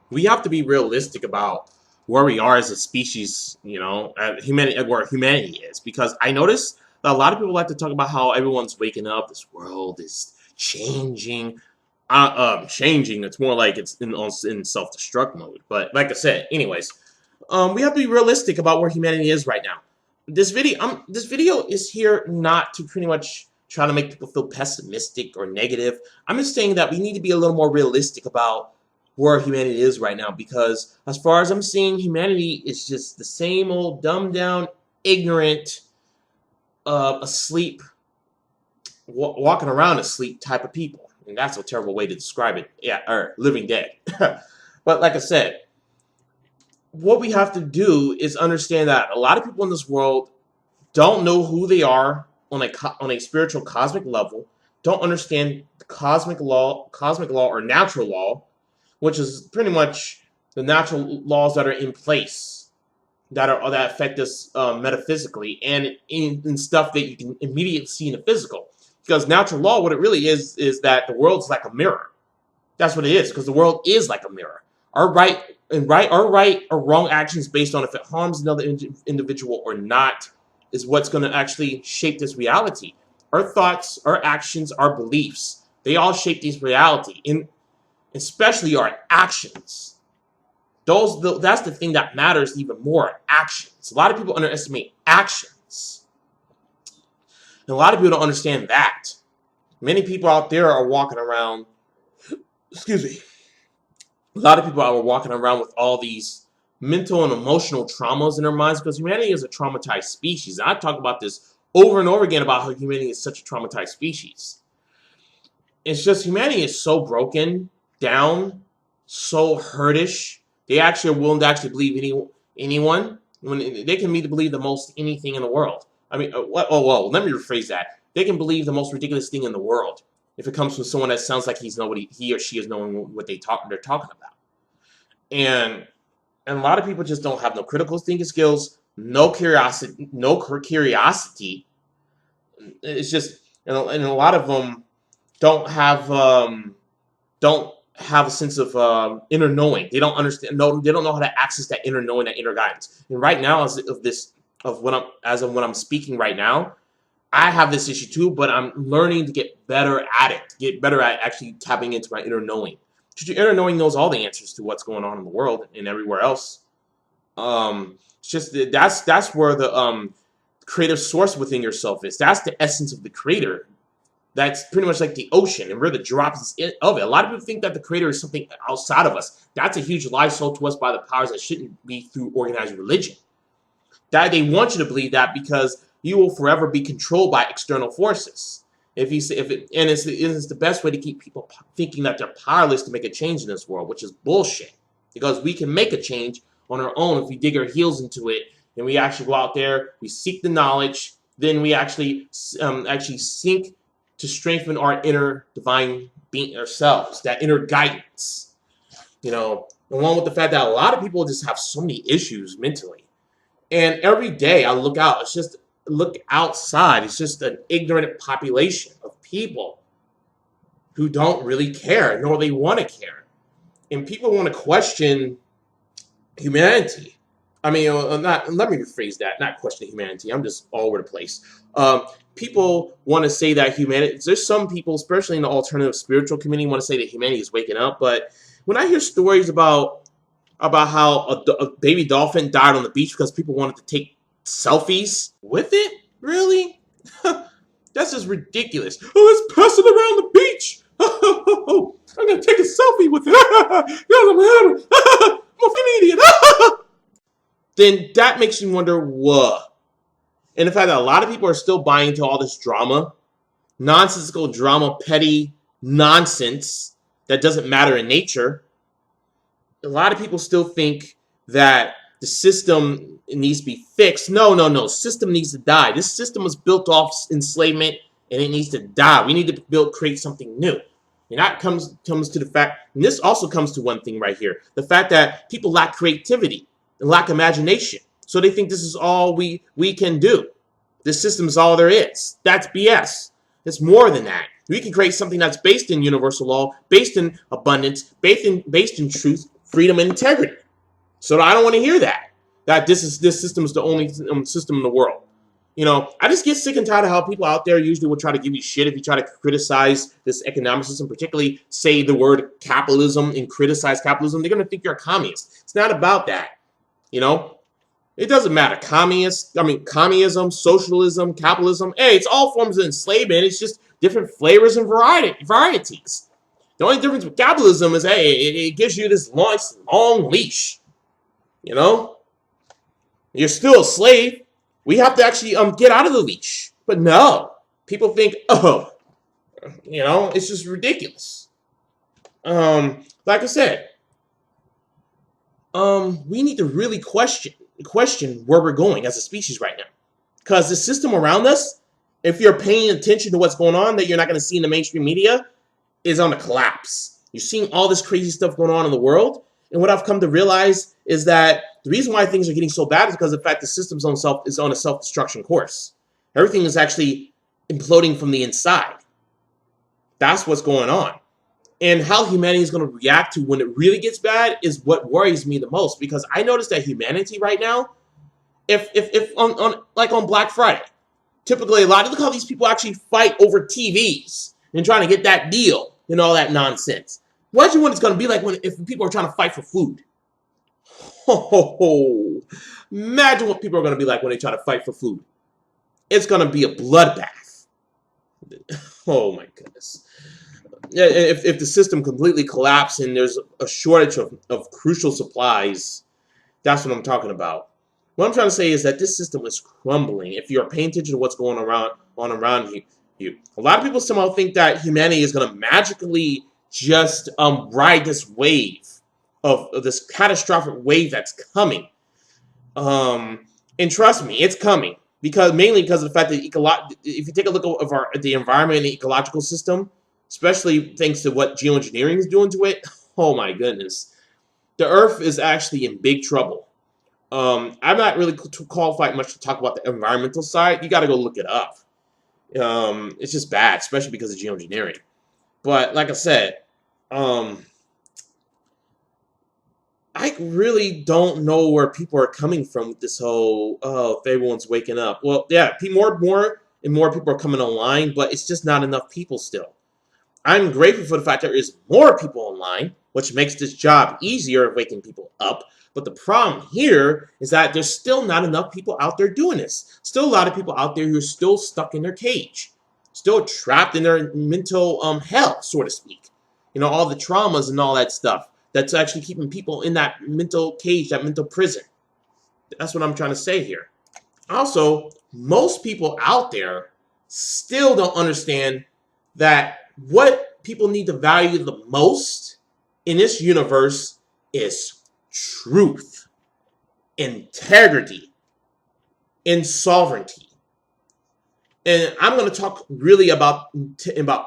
we have to be realistic about where we are as a species, humanity, where humanity is. Because I notice that a lot of people like to talk about how everyone's waking up, this world is changing. Changing. It's more like it's in self-destruct mode. But like I said, anyways, we have to be realistic about where humanity is right now. This video is here not to pretty much try to make people feel pessimistic or negative. I'm just saying that we need to be a little more realistic about where humanity is right now, because as far as I'm seeing, humanity is just the same old dumbed down, ignorant, asleep, walking around asleep type of people. And that's a terrible way to describe it. Yeah, or living dead. But like I said, what we have to do is understand that a lot of people in this world don't know who they are on a spiritual cosmic level, don't understand the cosmic law or natural law, which is pretty much the natural laws that are in place that affect us metaphysically and in stuff that you can immediately see in the physical. Because natural law, what it really is that the world's like a mirror. That's what it is, because the world is like a mirror. Our right or wrong actions based on if it harms another individual or not is what's going to actually shape this reality. Our thoughts, our actions, our beliefs, they all shape this reality, and especially our actions. That's the thing that matters even more, actions. A lot of people underestimate actions. And a lot of people don't understand that. Many people out there are walking around, excuse me, a lot of people are walking around with all these mental and emotional traumas in their minds, because humanity is a traumatized species. And I talk about this over and over again about how humanity is such a traumatized species. It's just humanity is so broken down, so hurtish. They actually are willing to actually believe anyone when they can believe the most anything in the world. I mean, well, let me rephrase that. They can believe the most ridiculous thing in the world if it comes from someone that sounds like he or she is knowing what they're talking about. And a lot of people just don't have no critical thinking skills, no curiosity, It's just, and a lot of them don't have don't have a sense of inner knowing. They don't understand. No, they don't know how to access that inner knowing, that inner guidance. And right now, as of when I'm speaking right now, I have this issue too, but I'm learning to get better at it. Get better at actually tapping into my inner knowing. Because your inner knowing knows all the answers to what's going on in the world and everywhere else. It's just that's where the creative source within yourself is. That's the essence of the creator. That's pretty much like the ocean, and we're the drops of it. A lot of people think that the creator is something outside of us. That's a huge lie sold to us by the powers that shouldn't be through organized religion. That they want you to believe that because you will forever be controlled by external forces. It's the best way to keep people thinking that they're powerless to make a change in this world, which is bullshit. Because we can make a change on our own if we dig our heels into it and we actually go out there, we seek the knowledge, then we actually seek to strengthen our inner divine being ourselves, that inner guidance. Along with the fact that a lot of people just have so many issues mentally. And every day I look outside. It's just an ignorant population of people who don't really care, nor they want to care. And people want to question humanity. I mean, let me rephrase that. Not question humanity. I'm just all over the place. People want to say that humanity. There's some people, especially in the alternative spiritual community, want to say that humanity is waking up. But when I hear stories about how a baby dolphin died on the beach because people wanted to take selfies with it, really? That's just ridiculous. Oh, it's passing around the beach. I'm gonna take a selfie with it. I'm a fucking idiot. Then that makes me wonder what. And the fact that a lot of people are still buying into all this drama, nonsensical drama, petty nonsense that doesn't matter in nature. A lot of people still think that the system needs to be fixed. No. System needs to die. This system was built off enslavement, and it needs to die. We need to create something new. And that comes to the fact, and this also comes to one thing right here, the fact that people lack creativity and lack imagination. So they think this is all we can do. This system is all there is. That's BS. It's more than that. We can create something that's based in universal law, based in abundance, based in truth, freedom and integrity. So I don't want to hear that. That this system is the only system in the world. I just get sick and tired of how people out there usually will try to give you shit if you try to criticize this economic system, particularly say the word capitalism and criticize capitalism. They're going to think you're a communist. It's not about that. It doesn't matter. Communism, socialism, capitalism. Hey, it's all forms of enslavement. It's just different flavors and varieties. The only difference with capitalism is, hey, it gives you this long leash. You're still a slave. We have to actually get out of the leash. But no, people think, it's just ridiculous. Like I said, we need to really question where we're going as a species right now. Because the system around us, if you're paying attention to what's going on that you're not going to see in the mainstream media, is on a collapse. You're seeing all this crazy stuff going on in the world. And what I've come to realize is that the reason why things are getting so bad is because of the fact the system's is on a self-destruction course. Everything is actually imploding from the inside. That's what's going on. And how humanity is going to react to when it really gets bad is what worries me the most, because I notice that humanity right now, if on Black Friday, typically look how these people actually fight over TVs and trying to get that deal and all that nonsense. Imagine what it's going to be like if people are trying to fight for food. Imagine what people are going to be like when they try to fight for food. It's going to be a bloodbath. Oh my goodness. If the system completely collapses and there's a shortage of crucial supplies, that's what I'm talking about. What I'm trying to say is that this system is crumbling. If you're paying attention to what's going on around you, a lot of people somehow think that humanity is going to magically just ride this wave of this catastrophic wave that's coming. And trust me, it's coming mainly because of the fact that if you take a look at the environment and the ecological system, especially thanks to what geoengineering is doing to it, oh my goodness, the Earth is actually in big trouble. I'm not really qualified much to talk about the environmental side. You got to go look it up. It's just bad, especially because of geoengineering. But like I said, I really don't know where people are coming from with this whole, if everyone's waking up. Well, yeah, more and more people are coming online, but it's just not enough people still. I'm grateful for the fact there is more people online, which makes this job easier of waking people up. But the problem here is that there's still not enough people out there doing this. Still a lot of people out there who are still stuck in their cage, still trapped in their mental hell, so to speak. All the traumas and all that stuff that's actually keeping people in that mental cage, that mental prison. That's what I'm trying to say here. Also, most people out there still don't understand that what people need to value the most in this universe is truth, integrity, and sovereignty. And I'm going to talk really about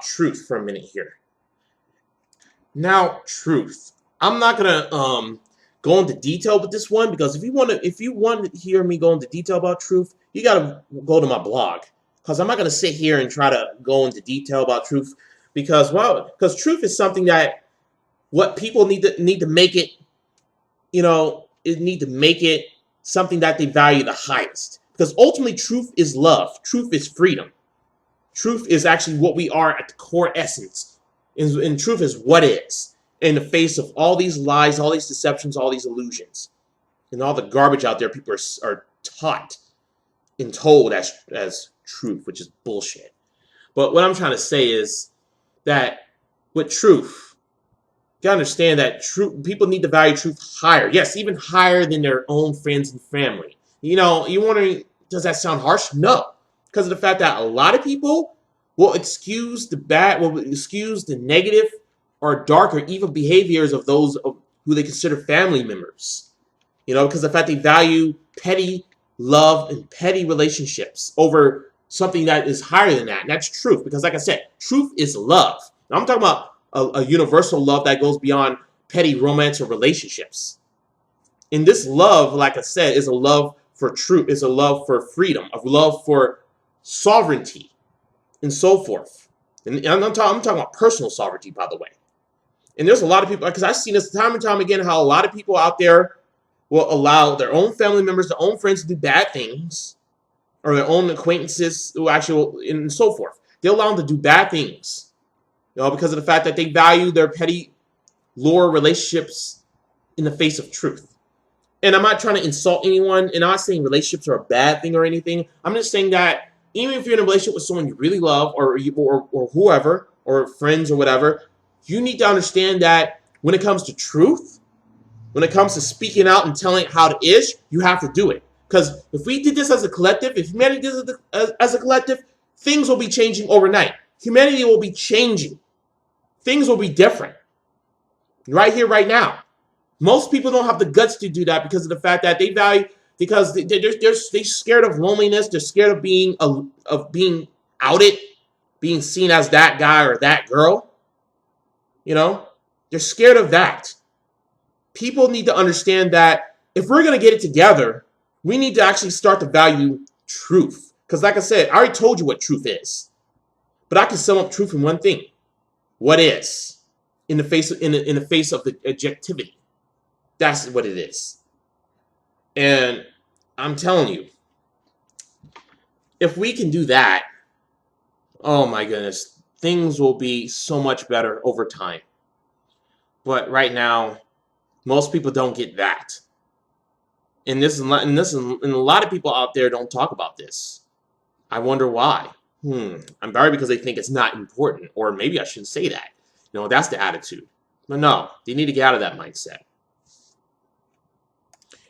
truth for a minute here. Now, truth. I'm not going to go into detail with this one, because if you want to hear me go into detail about truth, you got to go to my blog, because I'm not going to sit here and try to go into detail about truth, because truth is something that what people need to make it, need to make it something that they value the highest, because ultimately truth is love, truth is freedom, truth is actually what we are at the core essence, and truth is what is. In the face of all these lies, all these deceptions, all these illusions, and all the garbage out there people are taught and told as truth, which is bullshit. But what I'm trying to say is that with truth, you gotta understand that people need to value truth higher. Yes, even higher than their own friends and family. You're wondering, does that sound harsh? No. Because of the fact that a lot of people will excuse the negative or dark or evil behaviors of those who they consider family members. Because of the fact they value petty love and petty relationships over something that is higher than that. And that's truth. Because like I said, truth is love. Now, I'm talking about a universal love that goes beyond petty romance or relationships. And this love, like I said, is a love for truth, is a love for freedom, a love for sovereignty, and so forth. And I'm talking about personal sovereignty, by the way. And there's a lot of people, because I've seen this time and time again, how a lot of people out there will allow their own family members, their own friends to do bad things, or their own acquaintances who actually, and so forth. They allow them to do bad things, because of the fact that they value their petty, lower relationships in the face of truth. And I'm not trying to insult anyone, and I'm not saying relationships are a bad thing or anything. I'm just saying that even if you're in a relationship with someone you really love, or whoever, or friends or whatever, you need to understand that when it comes to truth, when it comes to speaking out and telling it how it is, you have to do it. Because if we did this as a collective, if humanity did this as a collective, things will be changing overnight. Humanity will be changing. Things will be different. Right here, right now. Most people don't have the guts to do that because of the fact that they value, because they're scared of loneliness. They're scared of being outed, being seen as that guy or that girl. They're scared of that. People need to understand that if we're going to get it together, we need to actually start to value truth. Because like I said, I already told you what truth is. But I can sum up truth in one thing. What is? In the face of the objectivity. That's what it is. And I'm telling you, if we can do that, oh my goodness, things will be so much better over time. But right now, most people don't get that. And a lot of people out there don't talk about this. I wonder why. I'm sorry, because they think it's not important, or maybe I shouldn't say that. That's the attitude. But no, they need to get out of that mindset.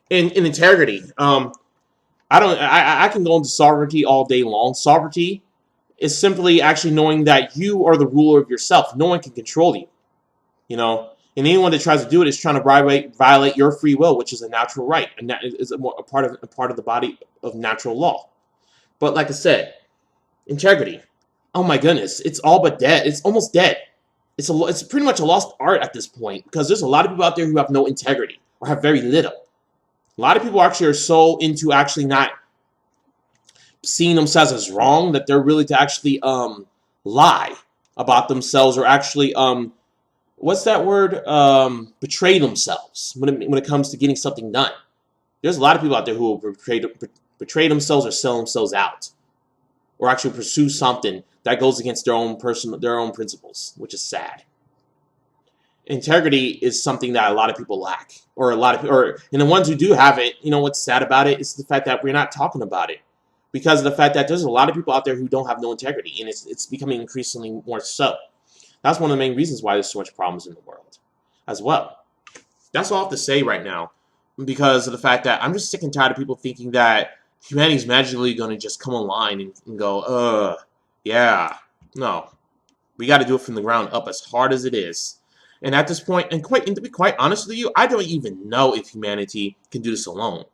In integrity, I can go into sovereignty all day long. Sovereignty is simply actually knowing that you are the ruler of yourself. No one can control you. And anyone that tries to do it is trying to violate your free will, which is a natural right, and that is a part of the body of natural law. But like I said, integrity. Oh my goodness, it's all but dead. It's almost dead. It's pretty much a lost art at this point, because there's a lot of people out there who have no integrity or have very little. A lot of people actually are so into actually not seeing themselves as wrong that they're willing to actually lie about themselves, or actually what's that word? Betray themselves when it comes to getting something done. There's a lot of people out there who will betray themselves or sell themselves out, or actually pursue something that goes against their own principles, which is sad. Integrity is something that a lot of people lack, and the ones who do have it, what's sad about it is the fact that we're not talking about it, because of the fact that there's a lot of people out there who don't have no integrity, and it's becoming increasingly more so. That's one of the main reasons why there's so much problems in the world as well. That's all I have to say right now, because of the fact that I'm just sick and tired of people thinking that humanity's magically going to just come online and go, yeah. No. We got to do it from the ground up, as hard as it is. And at this point, and to be quite honest with you, I don't even know if humanity can do this alone.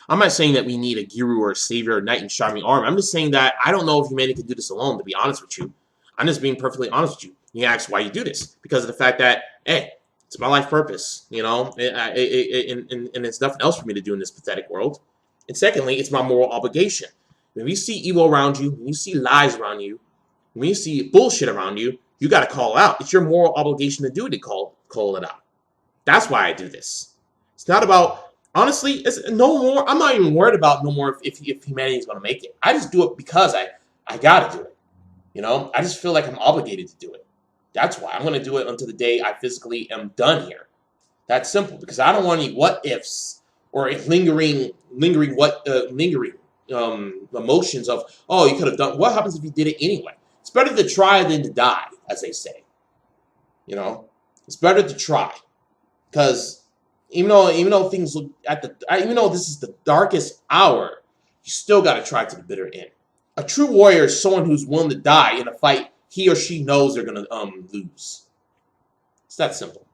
I'm not saying that we need a guru or a savior or knight in shining armor. I'm just saying that I don't know if humanity can do this alone, to be honest with you. I'm just being perfectly honest with you. You ask why you do this. Because of the fact that, hey, it's my life purpose, and it's nothing else for me to do in this pathetic world. And secondly, it's my moral obligation. When you see evil around you, when you see lies around you, when you see bullshit around you, you got to call it out. It's your moral obligation to do it, to call it out. That's why I do this. It's not about, honestly, it's no more. I'm not even worried about no more if humanity is going to make it. I just do it because I got to do it. I just feel like I'm obligated to do it. That's why I'm going to do it until the day I physically am done here. That's simple, because I don't want any what ifs or lingering emotions of, oh, you could have done. What happens if you did it anyway? It's better to try than to die, as they say. It's better to try, because even though things look even though this is the darkest hour, you still got to try to the bitter end. A true warrior is someone who's willing to die in a fight he or she knows they're gonna lose. It's that simple.